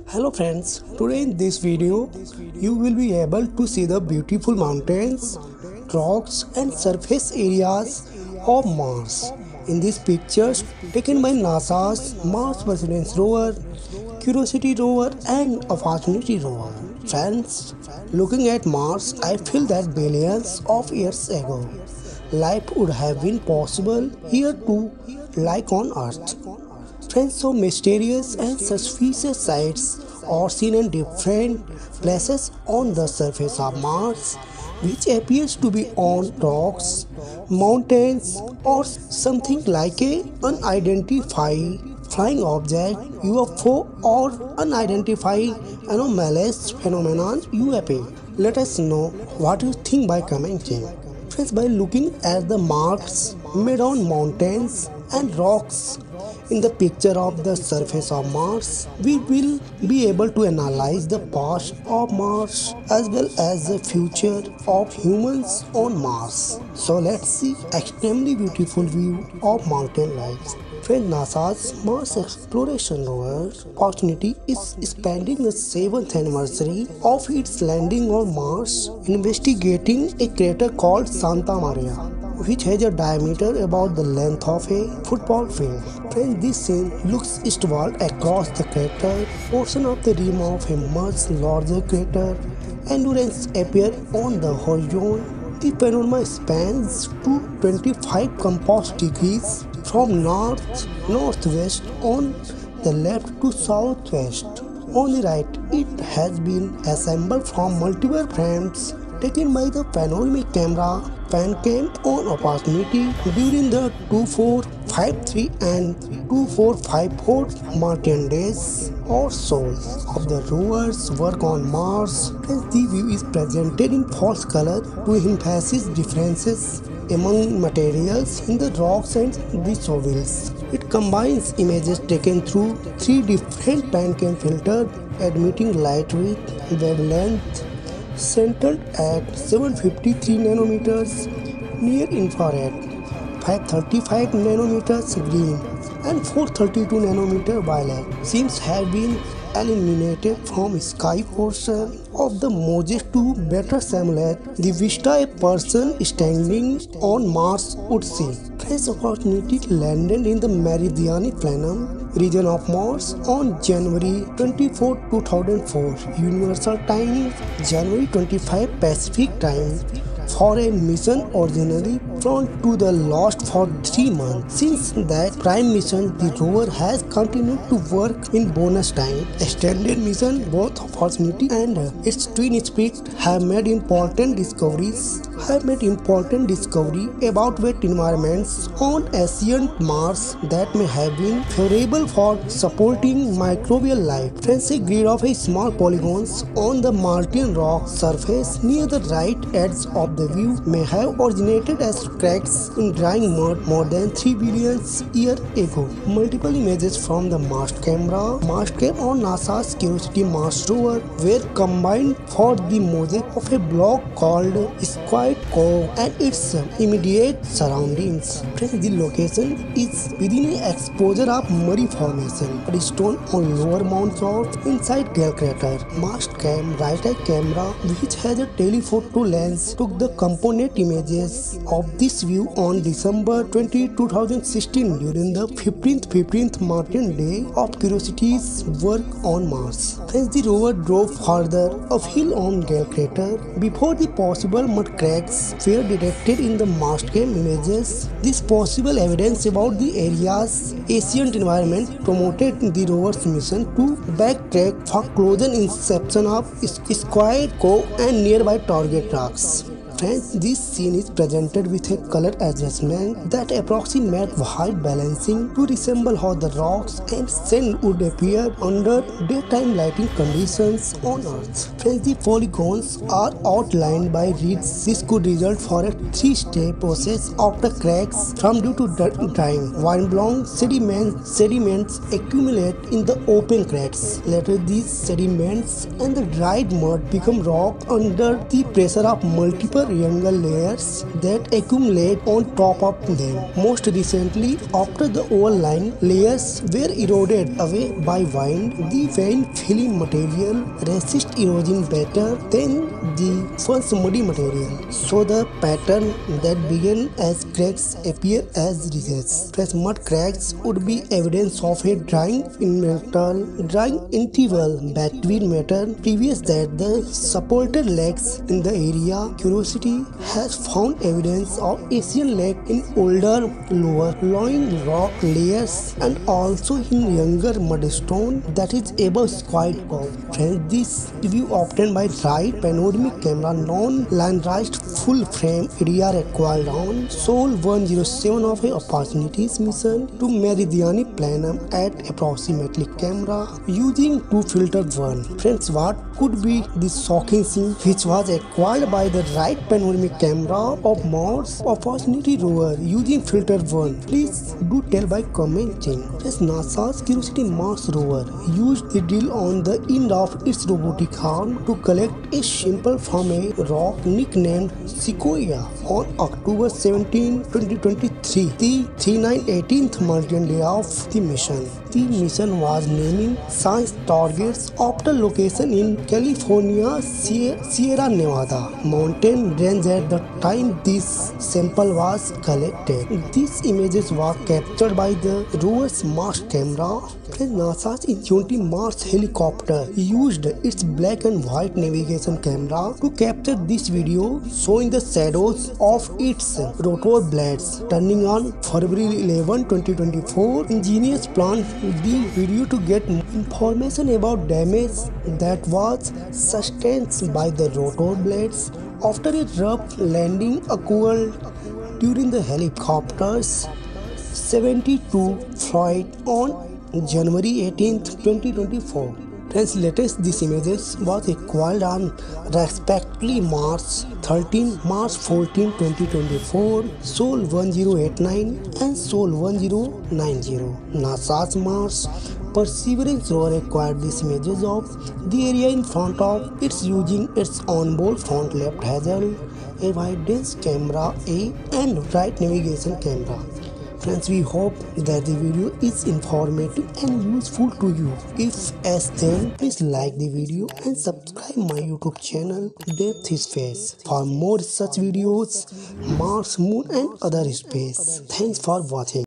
Hello friends, today in this video you will be able to see the beautiful mountains, rocks and surface areas of Mars. In these pictures taken by NASA's Mars Perseverance rover, Curiosity rover and Opportunity rover. Friends, looking at Mars, I feel that billions of years ago, life would have been possible here too, like on Earth. Friends, so mysterious and suspicious sights are seen in different places on the surface of Mars, which appears to be on rocks, mountains, or something like a unidentified flying object (UFO) or unidentified anomalous phenomenon (UAP). Let us know what you think by commenting. Friends, by looking at the marks made on mountains and rocks in the picture of the surface of Mars, we will be able to analyze the past of Mars as well as the future of humans on Mars. So let's see extremely beautiful view of mountain lights. Friends, NASA's Mars Exploration Rover Opportunity is spending the 7th anniversary of its landing on Mars, investigating a crater called Santa Maria, which has a diameter about the length of a football field. Friends, this scene looks eastward across the crater. Portion of the rim of a much larger crater Endurance appear on the horizon. The panorama spans to 25 compass degrees from northwest on the left to southwest. On the right, it has been assembled from multiple frames taken by the panoramic camera PanCam on Opportunity during the 2453 and 2454 Martian days or so of the rover's work on Mars. The view is presented in false color to emphasize differences among materials in the rocks and the soils. It combines images taken through 3 different PanCam filters, admitting light with wavelength centered at 753 nanometers near infrared, 535 nanometers green, and 432 nanometer violet. Seems have been eliminated from sky portion of the Moses to better simulate the vista a person standing on Mars would see. Fresh Opportunity landed in the Meridiani Planum region of Mars on January 24, 2004 Universal Time, January 25 Pacific Time, for a mission originally planned to the lost for 3 months. Since that prime mission, the rover has continued to work in bonus time. Extended mission, both Opportunity and its twin Spirit have made important discoveries about wet environments on ancient Mars that may have been favorable for supporting microbial life. Friends, a grid of a small polygons on the Martian rock surface near the right edge of the view may have originated as cracks in drying mud more than 3 billion years ago. Multiple images from the Mars camera on NASA's Curiosity Mars rover were combined for the mosaic of a block called Squid Cove and its immediate surroundings. The location is within an exposure of Murray Formation, a stone on lower mounts of inside Gale crater. Mars cam right-eye camera, which has a telephoto lens, took the component images of this view on December 20, 2016 during the 15th Martian day of Curiosity's work on Mars. As the rover drove further uphill on Gale crater, before the possible mud cracks were detected in the Mastcam images, this possible evidence about the area's ancient environment promoted the rover's mission to backtrack for closer inception of Squid Cove and nearby target rocks. Friends, this scene is presented with a color adjustment that approximates white balancing to resemble how the rocks and sand would appear under daytime lighting conditions on Earth. Friends, the polygons are outlined by reeds. This could result for a 3-step process of the cracks from due to drying. Wind-blown sediments accumulate in the open cracks. Later, these sediments and the dried mud become rock under the pressure of multiple younger layers that accumulate on top of them. Most recently, after the overlying layers were eroded away by wind, the vein filling material resists erosion better than the first muddy material. So the pattern that began as cracks appear as ridges. Fresh mud cracks would be evidence of a drying interval between metal previous that the supported lakes in the area. Curiosity has found evidence of Asian lake in older lower lying rock layers and also in younger mudstone that is above quite curve. Friends, this review obtained by right panoramic camera non-line-raised full-frame ADR acquired on Sol 107 of a opportunities mission to Meridiani Planum at approximately camera using 2-filter 1. Friends, what could be this shocking scene which was acquired by the right panoramic camera of Mars Opportunity rover using filter 1? Please do tell by commenting. As NASA's Curiosity Mars rover used the drill on the end of its robotic arm to collect a sample from a rock nicknamed Sequoia on October 17, 2023, the 3918th Martian day of the mission. The mission was naming science targets after location in California Sierra Nevada mountain range at the time this sample was collected. These images were captured by the rover's Mars camera. NASA's Ingenuity Mars helicopter used its black and white navigation camera to capture this video showing the shadows of its rotor blades turning on February 11, 2024. Engineers planned the video to get information about damage that was sustained by the rotor blades after a rough landing occurred during the helicopter's 72 flight on January 18, 2024. Latest these images was acquired on respectively March 13, March 14, 2024, Sol 1089 and Sol 1090. NASA's Mars Perseverance rover acquired these images of the area in front of its using its onboard front left hazard, a wide-range camera A and right navigation camera. Friends, we hope that the video is informative and useful to you. If as then, please like the video and subscribe my YouTube channel Depth Space for more such videos, Mars, Moon and other space. Thanks for watching.